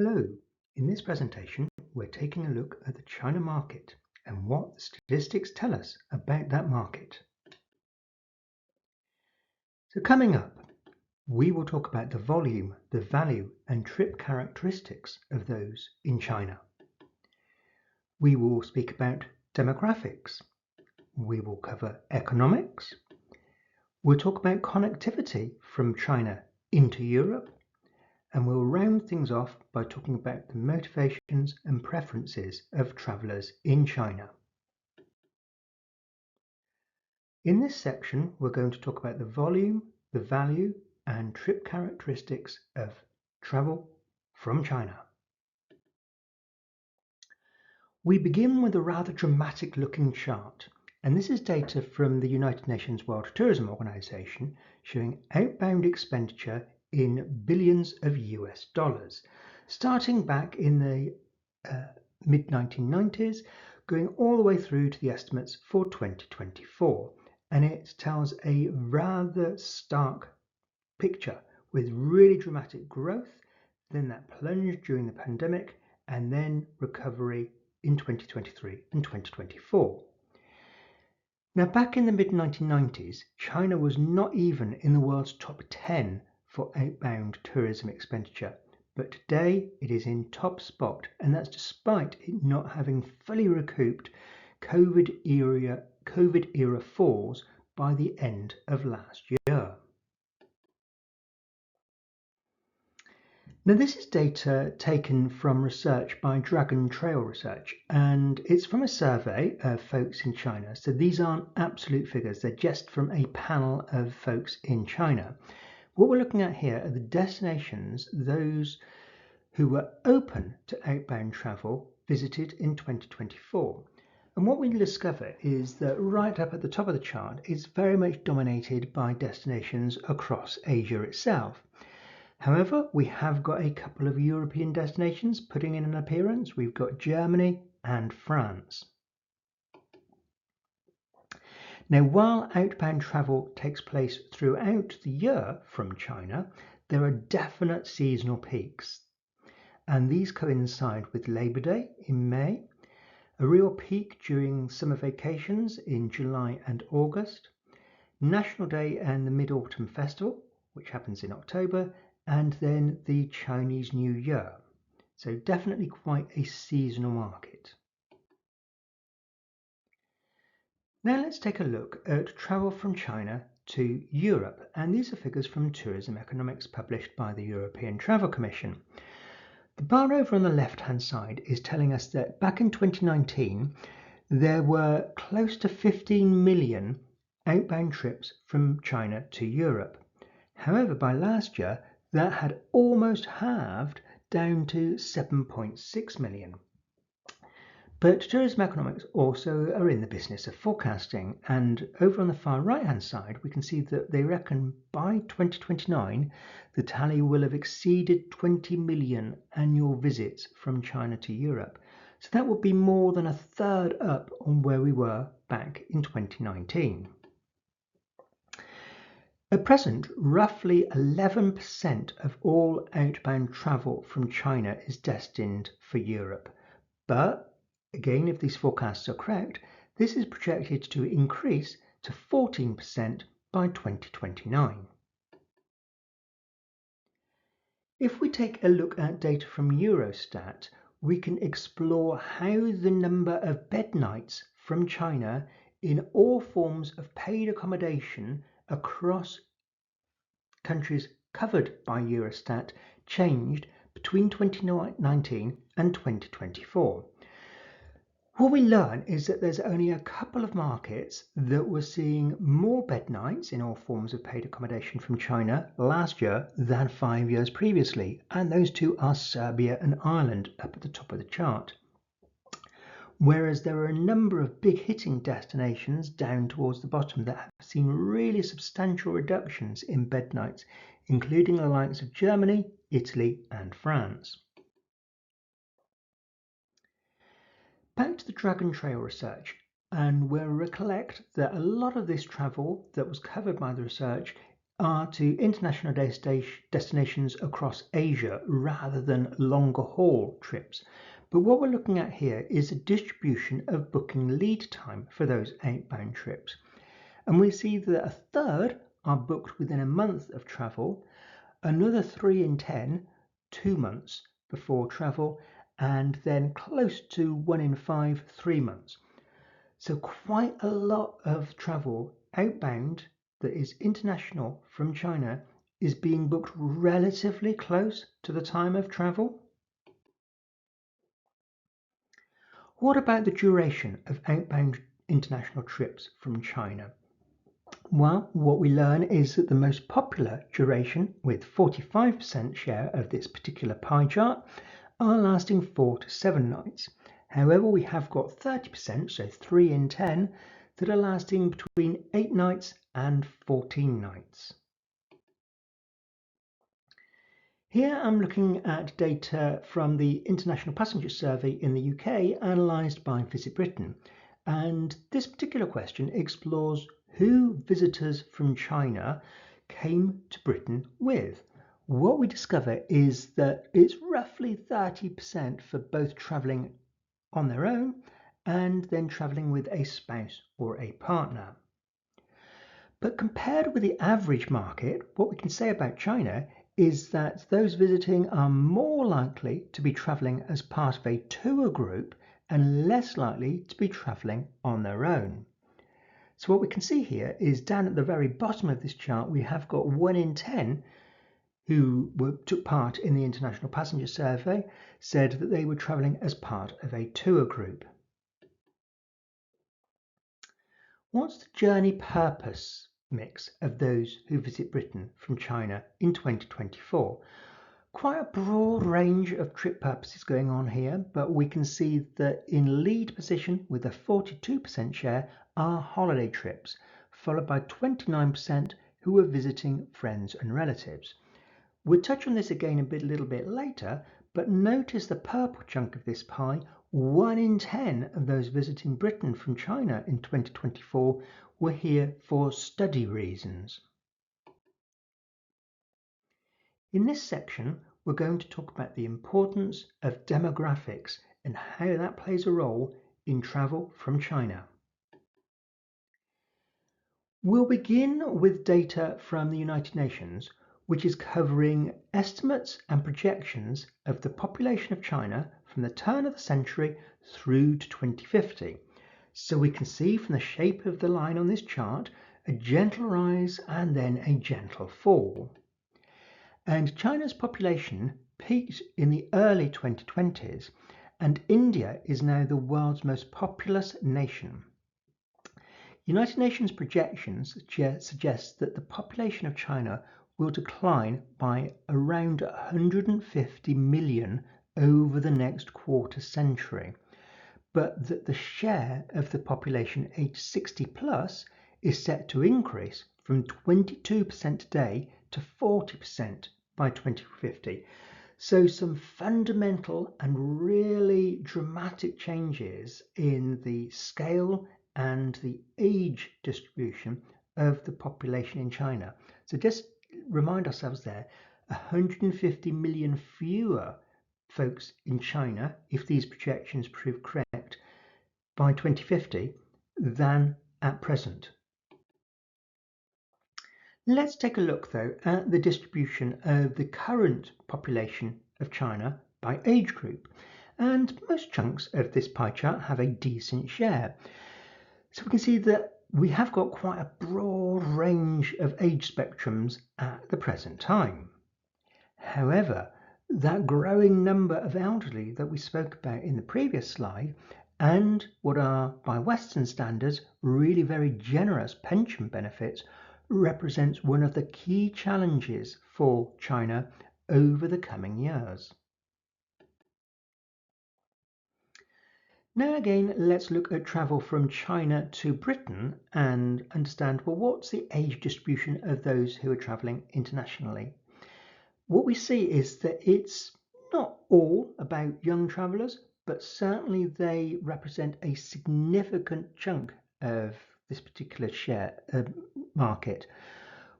Hello, in this presentation we're taking a look at the China market and what the statistics tell us about that market. So coming up, we will talk about the volume, the value and trip characteristics of those in China. We will speak about demographics. We will cover economics. We'll talk about connectivity from China into Europe. And we'll round things off by talking about the motivations and preferences of travellers in China. In this section, we're going to talk about the volume, the value, and trip characteristics of travel from China. We begin with a rather dramatic looking chart, and this is data from the United Nations World Tourism Organization showing outbound expenditure in billions of US dollars, starting back in the mid-1990s, going all the way through to the estimates for 2024. And it tells a rather stark picture with really dramatic growth, then that plunge during the pandemic, and then recovery in 2023 and 2024. Now, back in the mid-1990s, China was not even in the world's top 10 for outbound tourism expenditure, but today it is in top spot, and that's despite it not having fully recouped COVID era falls by the end of last year. Now, this is data taken from research by Dragon Trail Research, and it's from a survey of folks in China. So these aren't absolute figures, they're just from a panel of folks in China. What we're looking at here are the destinations those who were open to outbound travel visited in 2024. And what we discover is that right up at the top of the chart is very much dominated by destinations across Asia itself. However, we have got a couple of European destinations putting in an appearance. We've got Germany and France. Now, while outbound travel takes place throughout the year from China, there are definite seasonal peaks. And these coincide with Labor Day in May, a real peak during summer vacations in July and August, National Day and the Mid-Autumn Festival, which happens in October, and then the Chinese New Year. So definitely quite a seasonal market. Now let's take a look at travel from China to Europe, and these are figures from Tourism Economics published by the European Travel Commission. The bar over on the left-hand side is telling us that back in 2019, there were close to 15 million outbound trips from China to Europe. However, by last year, that had almost halved down to 7.6 million. But tourism economics also are in the business of forecasting, and over on the far right hand side we can see that they reckon by 2029 the tally will have exceeded 20 million annual visits from China to Europe. So that would be more than a third up on where we were back in 2019. At present, roughly 11% of all outbound travel from China is destined for Europe, but again, if these forecasts are correct, this is projected to increase to 14% by 2029. If we take a look at data from Eurostat, we can explore how the number of bed nights from China in all forms of paid accommodation across countries covered by Eurostat changed between 2019 and 2024. What we learn is that there's only a couple of markets that were seeing more bed nights in all forms of paid accommodation from China last year than 5 years previously, and those two are Serbia and Ireland up at the top of the chart. Whereas there are a number of big hitting destinations down towards the bottom that have seen really substantial reductions in bed nights, including the likes of Germany, Italy and France. Back to the Dragon Trail research, and we'll recollect that a lot of this travel that was covered by the research are to international destinations across Asia rather than longer haul trips. But what we're looking at here is a distribution of booking lead time for those outbound trips. And we see that a third are booked within a month of travel, another 3 in 10, 2 months before travel, and then close to 1 in 5, 3 months. So quite a lot of travel outbound that is international from China is being booked relatively close to the time of travel. What about the duration of outbound international trips from China? Well, what we learn is that the most popular duration, with 45% share of this particular pie chart, are lasting 4 to 7 nights. However, we have got 30%, so 3 in 10, that are lasting between 8 nights and 14 nights. Here I'm looking at data from the International Passenger Survey in the UK, analysed by Visit Britain. And this particular question explores who visitors from China came to Britain with. What we discover is that it's roughly 30% for both travelling on their own and then travelling with a spouse or a partner. But compared with the average market, what we can say about China is that those visiting are more likely to be travelling as part of a tour group and less likely to be travelling on their own. So what we can see here is down at the very bottom of this chart, we have got 1 in 10 who took part in the International Passenger Survey said that they were travelling as part of a tour group. What's the journey purpose mix of those who visit Britain from China in 2024? Quite a broad range of trip purposes going on here, but we can see that in lead position with a 42% share are holiday trips, followed by 29% who are visiting friends and relatives. We'll touch on this again a little bit later, but notice the purple chunk of this pie. 1 in 10 of those visiting Britain from China in 2024 were here for study reasons. In this section, we're going to talk about the importance of demographics and how that plays a role in travel from China. We'll begin with data from the United Nations, which is covering estimates and projections of the population of China from the turn of the century through to 2050. So we can see from the shape of the line on this chart a gentle rise and then a gentle fall. And China's population peaked in the early 2020s, and India is now the world's most populous nation. United Nations projections suggest that the population of China will decline by around 150 million over the next quarter century, but that the share of the population aged 60 plus is set to increase from 22% today to 40% by 2050. So some fundamental and really dramatic changes in the scale and the age distribution of the population in China. So just remind ourselves there, 150 million fewer folks in China, if these projections prove correct, by 2050 than at present. Let's take a look though at the distribution of the current population of China by age group, and most chunks of this pie chart have a decent share. So we can see that we have got quite a broad range of age spectrums at the present time. However, that growing number of elderly that we spoke about in the previous slide, and what are by Western standards really very generous pension benefits, represents one of the key challenges for China over the coming years. Now again, let's look at travel from China to Britain and understand, well, what's the age distribution of those who are traveling internationally? What we see is that it's not all about young travelers, but certainly they represent a significant chunk of this particular share market.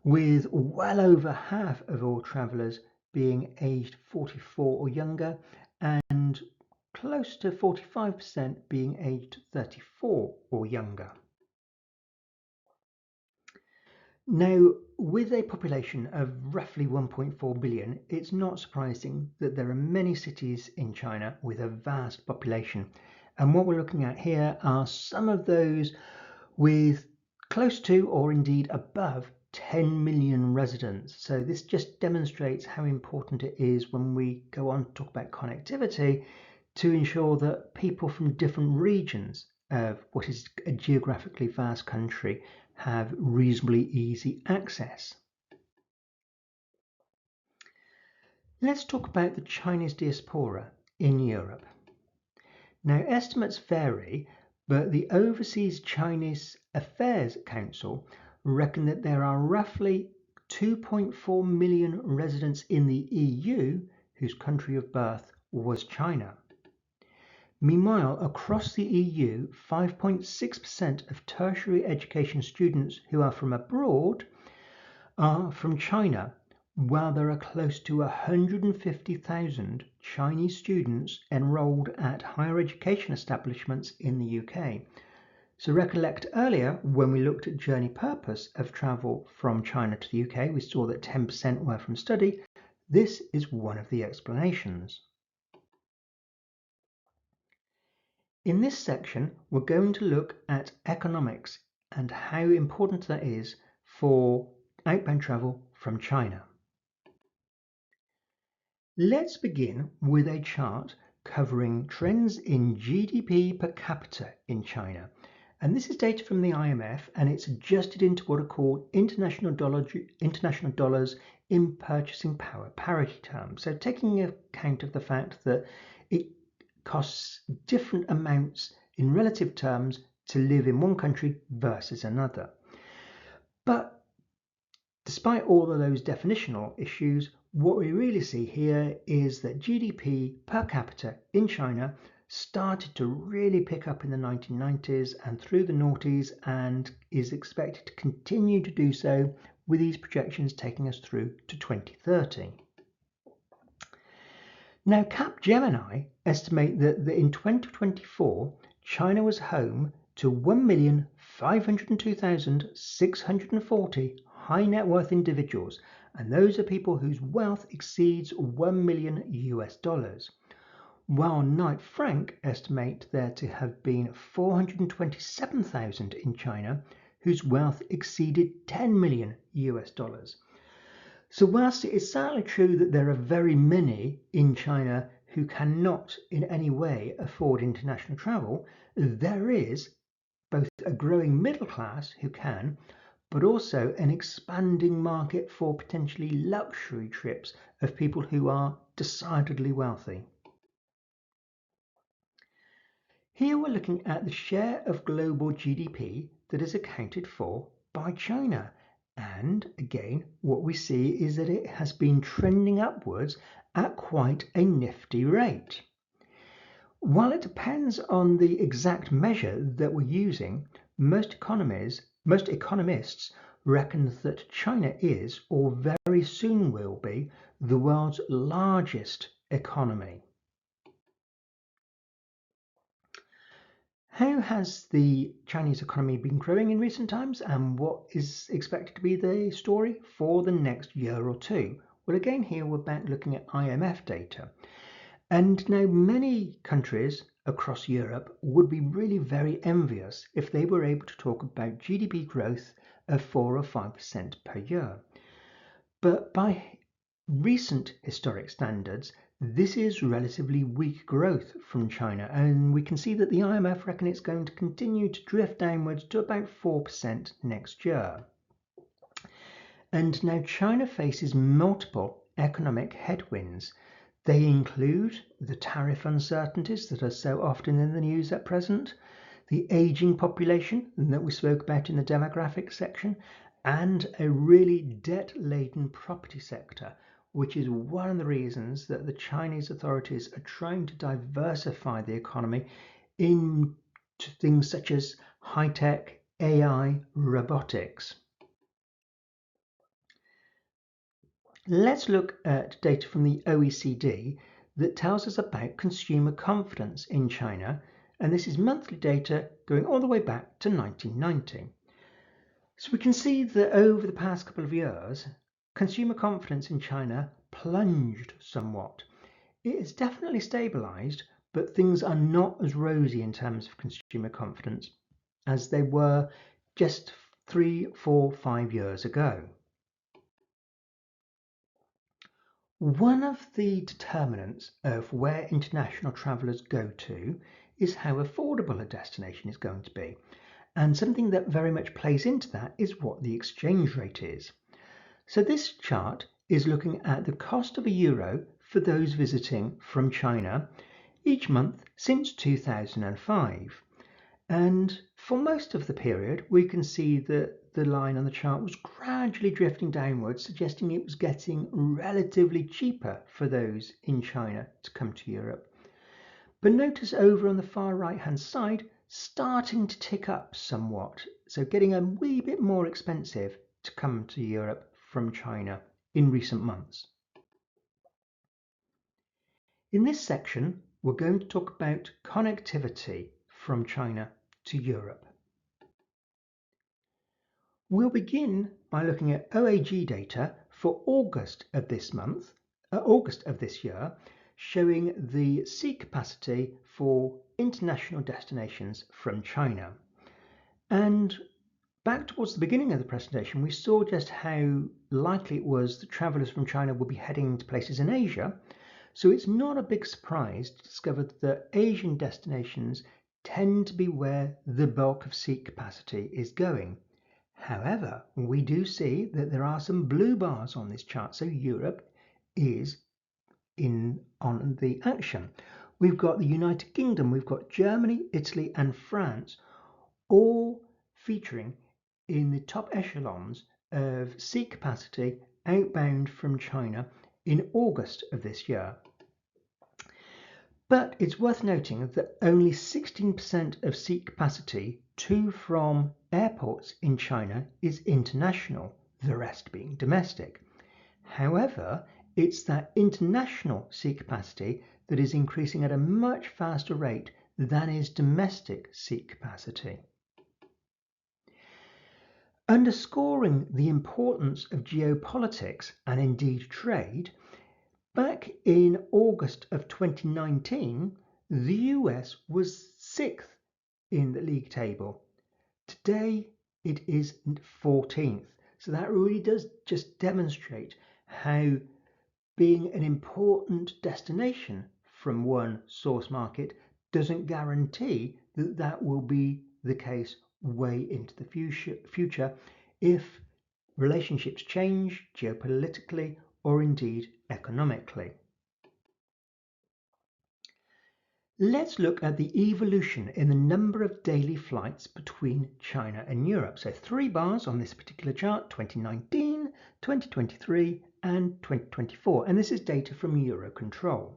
with well over half of all travellers being aged 44 or younger and close to 45% being aged 34 or younger. Now, with a population of roughly 1.4 billion, it's not surprising that there are many cities in China with a vast population. And what we're looking at here are some of those with close to or indeed above 10 million residents. So this just demonstrates how important it is when we go on to talk about connectivity to ensure that people from different regions of what is a geographically vast country have reasonably easy access. Let's talk about the Chinese diaspora in Europe. Now, estimates vary, but the Overseas Chinese Affairs Council reckon that there are roughly 2.4 million residents in the EU whose country of birth was China. Meanwhile, across the EU, 5.6% of tertiary education students who are from abroad are from China, while there are close to 150,000 Chinese students enrolled at higher education establishments in the UK. So recollect earlier when we looked at journey purpose of travel from China to the UK, we saw that 10% were from study. This is one of the explanations. In this section, we're going to look at economics and how important that is for outbound travel from China. Let's begin with a chart covering trends in GDP per capita in China. And this is data from the IMF, and it's adjusted into what are called international dollars in purchasing power parity terms. So taking account of the fact that it costs different amounts in relative terms to live in one country versus another. But despite all of those definitional issues, what we really see here is that GDP per capita in China started to really pick up in the 1990s and through the noughties and is expected to continue to do so, with these projections taking us through to 2030. Now, Capgemini estimate that in 2024, China was home to 1,502,640 high net worth individuals, and those are people whose wealth exceeds $1 million, while Knight Frank estimate there to have been 427,000 in China whose wealth exceeded $10 million. So whilst it is certainly true that there are very many in China who cannot in any way afford international travel, there is both a growing middle class who can, but also an expanding market for potentially luxury trips of people who are decidedly wealthy. Here we're looking at the share of global GDP that is accounted for by China. And again, what we see is that it has been trending upwards at quite a nifty rate. While it depends on the exact measure that we're using, most economists reckon that China is, or very soon will be, the world's largest economy. How has the Chinese economy been growing in recent times, and what is expected to be the story for the next year or two? Well, again, here we're back looking at IMF data. And now many countries across Europe would be really very envious if they were able to talk about GDP growth of 4 or 5% per year. But by recent historic standards, this is relatively weak growth from China, and we can see that the IMF reckon it's going to continue to drift downwards to about 4% next year. And now China faces multiple economic headwinds. They include the tariff uncertainties that are so often in the news at present, the aging population that we spoke about in the demographic section, and a really debt-laden property sector, which is one of the reasons that the Chinese authorities are trying to diversify the economy into things such as high-tech, AI, robotics. Let's look at data from the OECD that tells us about consumer confidence in China, and this is monthly data going all the way back to 1990. So we can see that over the past couple of years, consumer confidence in China plunged somewhat. It has definitely stabilized, but things are not as rosy in terms of consumer confidence as they were just 3, 4, 5 years ago. One of the determinants of where international travellers go to is how affordable a destination is going to be. And something that very much plays into that is what the exchange rate is. So this chart is looking at the cost of a euro for those visiting from China each month since 2005. And for most of the period, we can see that the line on the chart was gradually drifting downwards, suggesting it was getting relatively cheaper for those in China to come to Europe. But notice over on the far right hand side, starting to tick up somewhat. So getting a wee bit more expensive to come to Europe from China in recent months. In this section, we're going to talk about connectivity from China to Europe. We'll begin by looking at OAG data for August of this year, showing the seat capacity for international destinations from China. And back towards the beginning of the presentation, we saw just how likely it was that travellers from China would be heading to places in Asia. So it's not a big surprise to discover that Asian destinations tend to be where the bulk of seat capacity is going. However, we do see that there are some blue bars on this chart, so Europe is on the action. We've got the United Kingdom, we've got Germany, Italy and France all featuring in the top echelons of seat capacity outbound from China in August of this year. But it's worth noting that only 16% of seat capacity to from airports in China is international, the rest being domestic. However, it's that international seat capacity that is increasing at a much faster rate than is domestic seat capacity. Underscoring the importance of geopolitics and indeed trade, back in August of 2019, the US was 6th in the league table. Today it is 14th. So that really does just demonstrate how being an important destination from one source market doesn't guarantee that that will be the case way into the future if relationships change geopolitically or indeed economically. Let's look at the evolution in the number of daily flights between China and Europe. So 3 bars on this particular chart, 2019, 2023 and 2024. And this is data from Eurocontrol.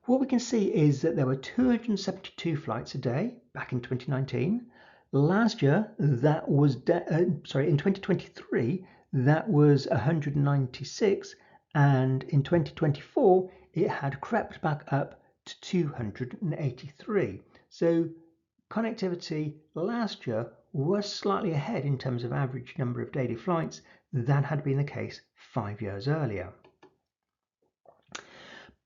What we can see is that there were 272 flights a day back in 2019. Last year, that was, in 2023, that was 196. And in 2024, it had crept back up to 283. So connectivity last year was slightly ahead in terms of average number of daily flights than had been the case 5 years earlier.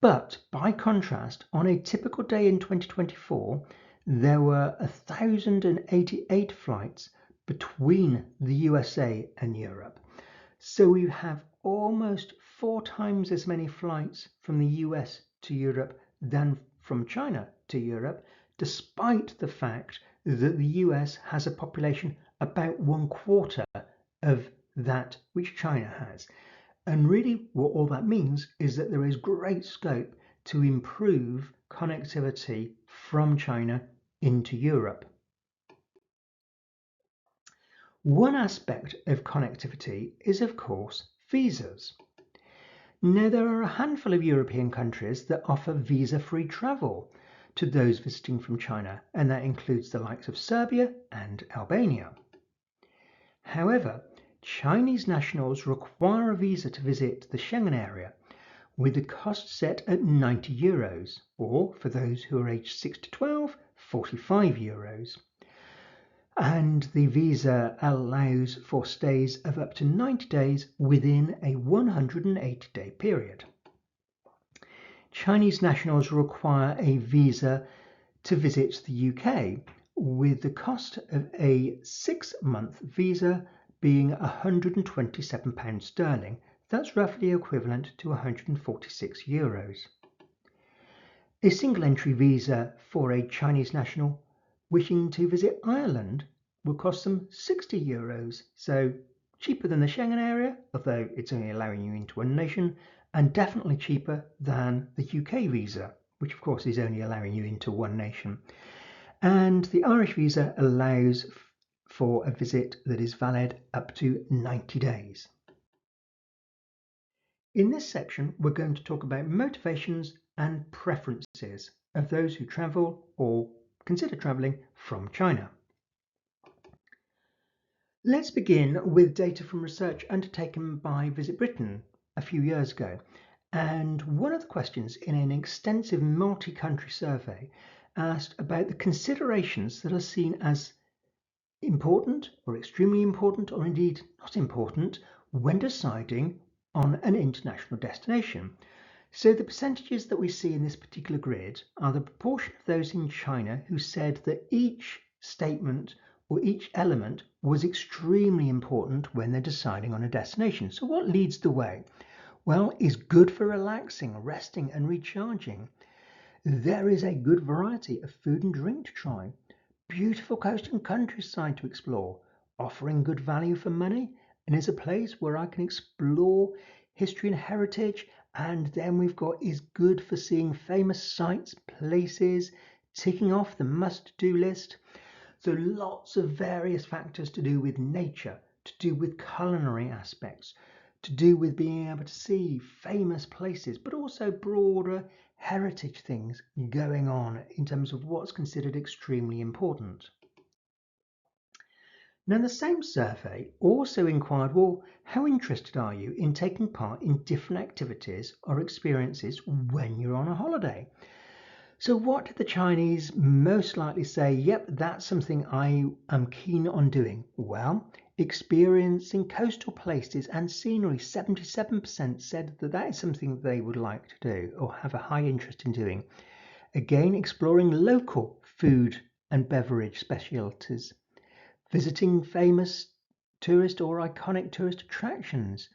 But by contrast, on a typical day in 2024, there were 1,088 flights between the USA and Europe. So we have almost 4 times as many flights from the US to Europe than from China to Europe, despite the fact that the US has a population about 1/4 of that which China has. And really what all that means is that there is great scope to improve connectivity from China into Europe. One aspect of connectivity is, of course, visas. Now, there are a handful of European countries that offer visa-free travel to those visiting from China, and that includes the likes of Serbia and Albania. However, Chinese nationals require a visa to visit the Schengen area, with the cost set at €90, or for those who are aged 6 to 12, €45. And the visa allows for stays of up to 90 days within a 180-day period. Chinese nationals require a visa to visit the UK, with the cost of a 6-month visa being £127 sterling. That's roughly equivalent to €146. A single entry visa for a Chinese national wishing to visit Ireland will cost them €60, so cheaper than the Schengen area, although it's only allowing you into one nation, and definitely cheaper than the UK visa, which of course is only allowing you into one nation. And the Irish visa allows for a visit that is valid up to 90 days. In this section, we're going to talk about motivations and preferences of those who travel or consider traveling from China. Let's begin with data from research undertaken by Visit Britain a few years ago. And one of the questions in an extensive multi-country survey asked about the considerations that are seen as important or extremely important or indeed not important when deciding on an international destination. So the percentages that we see in this particular grid are the proportion of those in China who said that each statement or each element was extremely important when they're deciding on a destination. So what leads the way? Well, is good for relaxing, resting and recharging. There is a good variety of food and drink to try. Beautiful coast and countryside to explore, offering good value for money, and is a place where I can explore history and heritage. And then we've got is good for seeing famous sites, places, ticking off the must-do list. So lots of various factors to do with nature, to do with culinary aspects, to do with being able to see famous places, but also broader heritage things going on in terms of what's considered extremely important. Now, the same survey also inquired, well, how interested are you in taking part in different activities or experiences when you're on a holiday? So what did the Chinese most likely say? Yep, that's something I am keen on doing. Well, experiencing coastal places and scenery, 77% said that that is something they would like to do or have a high interest in doing. Again, exploring local food and beverage specialties, visiting famous tourist or iconic tourist attractions,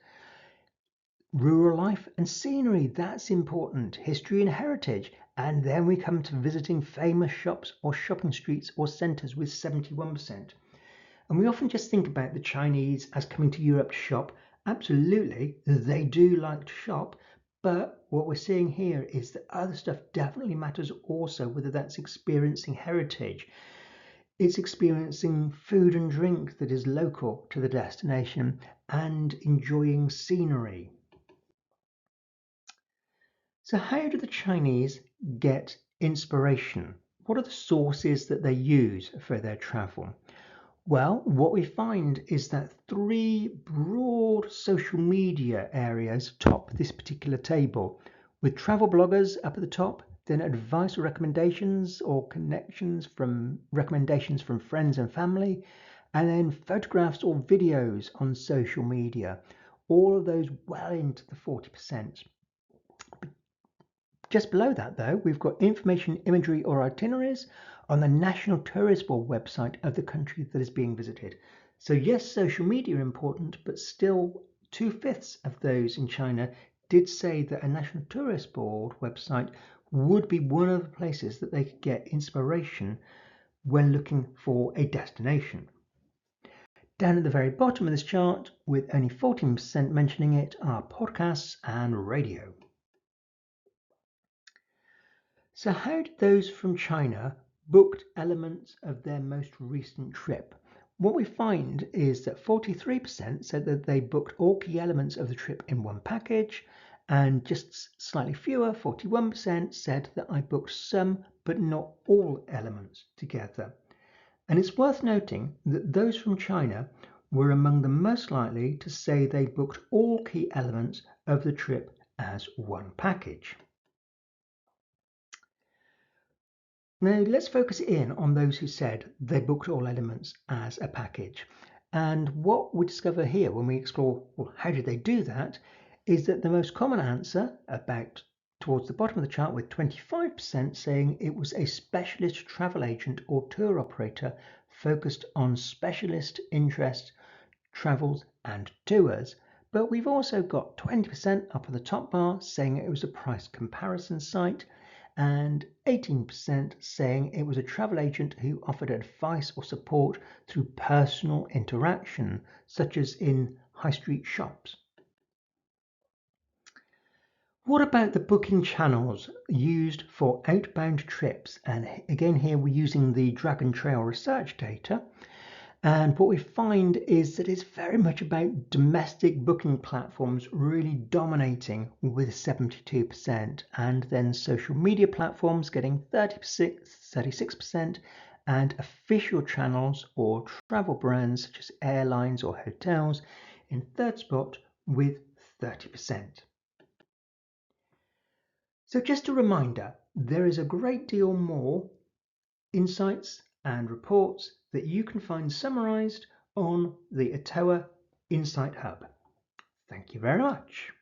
rural life and scenery, that's important, history and heritage, and then we come to visiting famous shops or shopping streets or centres with 71%. And we often just think about the Chinese as coming to Europe to shop. Absolutely, they do like to shop, but what we're seeing here is that other stuff definitely matters also, whether that's experiencing heritage, it's experiencing food and drink that is local to the destination, and enjoying scenery. So how do the Chinese get inspiration? What are the sources that they use for their travel? Well, what we find is that 3 broad social media areas top this particular table, with travel bloggers up at the top, then advice or recommendations or recommendations from friends and family, and then photographs or videos on social media. All of those well into the 40%. Just below that, though, we've got information, imagery or itineraries on the National Tourist Board website of the country that is being visited. So yes, social media are important, but still 2/5 of those in China did say that a National Tourist Board website would be one of the places that they could get inspiration when looking for a destination. Down at the very bottom of this chart, with only 14% mentioning it, are podcasts and radio. So how did those from China booked elements of their most recent trip? What we find is that 43% said that they booked all key elements of the trip in one package, and just slightly fewer, 41%, said that I booked some but not all elements together. And it's worth noting that those from China were among the most likely to say they booked all key elements of the trip as one package. Now let's focus in on those who said they booked all elements as a package. And what we discover here when we explore, well, how did they do that, is that the most common answer, about towards the bottom of the chart with 25% saying it was a specialist travel agent or tour operator focused on specialist interest, travels and tours. But we've also got 20% up at the top bar saying it was a price comparison site, and 18% saying it was a travel agent who offered advice or support through personal interaction, such as in high street shops. What about the booking channels used for outbound trips? And again, here we're using the Dragon Trail research data. And what we find is that it's very much about domestic booking platforms really dominating with 72%, and then social media platforms getting 36%, and official channels or travel brands such as airlines or hotels in third spot with 30%. So just a reminder, there is a great deal more insights and reports that you can find summarized on the ETOA Insight Hub. Thank you very much.